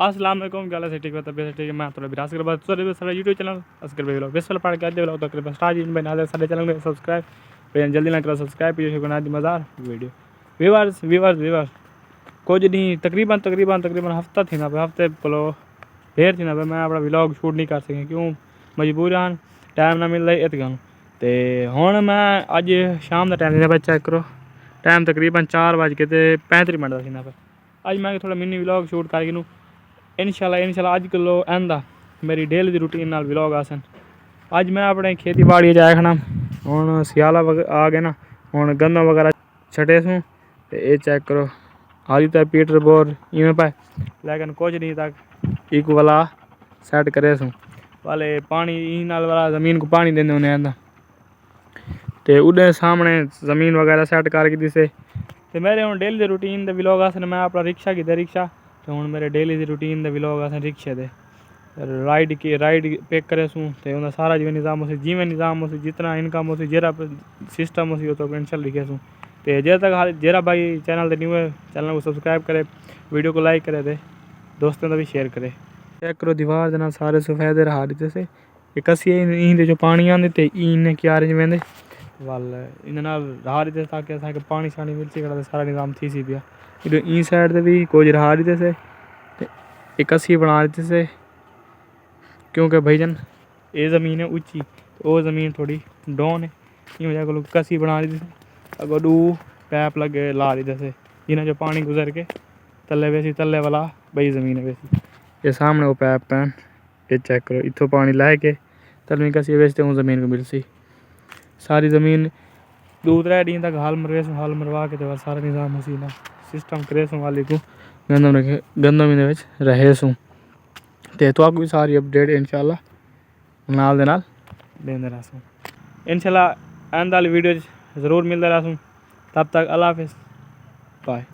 अस्सलाम वालेकुम गल से ठीक है तबीयत ठीक है मैं थोड़ा विरास कर बाद सर सारा यूट्यूब चैनल अस्कर भाई व्लॉग बेस्ट वाला पढ़ के आज व्लॉग तक बस स्टार्ट इन बना दे सारे चैनल में सब्सक्राइब पे जल्दी ना करो सब्सक्राइब पे बना दी मज़ार वीडियो व्यूअर्स कुछ नहीं तकरीबन हफ्ता थी ना हफ्ते बोलो देर थी ना मैं अपना व्लॉग शूट नहीं कर सकें क्यों मजबूरान टाइम ना मिलता इत गल तो हुण मैं अज शाम का टाइम थी चेक करो टाइम तकरीबन 4:35 मिनट का थी ना अज मैं थोड़ा मिनी व्लॉग शूट करके इंशाल्लाह अज किलो आंदा मेरी डेली की रूटीन नाल व्लॉग आसन अज मैं अपने खेती बाड़ी जाए खड़ा हुण सियाला आ गए ना हुण गन्ना वगैरह छटे सूँ तो ये चेक करो हाली तो पीटर बोर इवें पाए लेकिन कुछ नहीं तक एक वाला सेट करे सूँ वाले पानी नाल वाला ज़मीन को पानी देने उन्हें आंदा तो उड़े सामने ज़मीन वगैरह सेट करके दिसे तो मेरे हूँ डेली रूटीन के व्लॉग आसन मैं अपना रिक्शा की रिक्शा तो हूँ मेरे डेली की रूटीन के व्लॉग आसन रिक्शे दे राइड पैक करे सूँ तो उनका सारा जिवें निज़ाम उसी जिवें निज़ाम उसी जितना इनकम उसी जेरा सिस्टम उसी तो पेंशन लिखे सूँ तो जे तक जेरा भाई चैनल न्यू है चैनल को सब्सक्राइब करे वीडियो को लाइक करे दे दोस्तों का भी शेयर करे चेक करो दीवार देना सारे सफेद रहा दी से एक कसी जो पानी आते तो इन्हें क्यारे वेंदे वाल इन रहा दी ताकि असांखे पानी शानी मिल सके सारा निज़ाम थी सी पिया ई साइड से भी कुछ रहा दी से एक कसी बना दी से क्योंकि भाईजन ये ज़मीन है ऊंची तो वो ज़मीन थोड़ी डाउन है इस वजह को कसी बना दी अगर दू पैप लगे ला दी से जिन्हें जो पानी गुजर के तले वैसी तले वाला बई ज़मीन है वैसी ये सामने वो पैप पैन ये चेक करो इतों पानी लै के तलवी कसी वेचते हूँ ज़मीन को मिल सी सारी ज़मीन 2-3 दिन तक हाल मरवा के तो सारा निज़ाम उसी ना सिस्टम करे सूँ वाली को गंदम रहे सूँ तो आपको भी सारी अपडेट इंशाल्लाह नाल दे नाल देंदे रहसूँ इंशाल्लाह आने वाली वीडियो ज़रूर मिलते रहसूँ तब तक अल्लाह हाफिज़ बाय।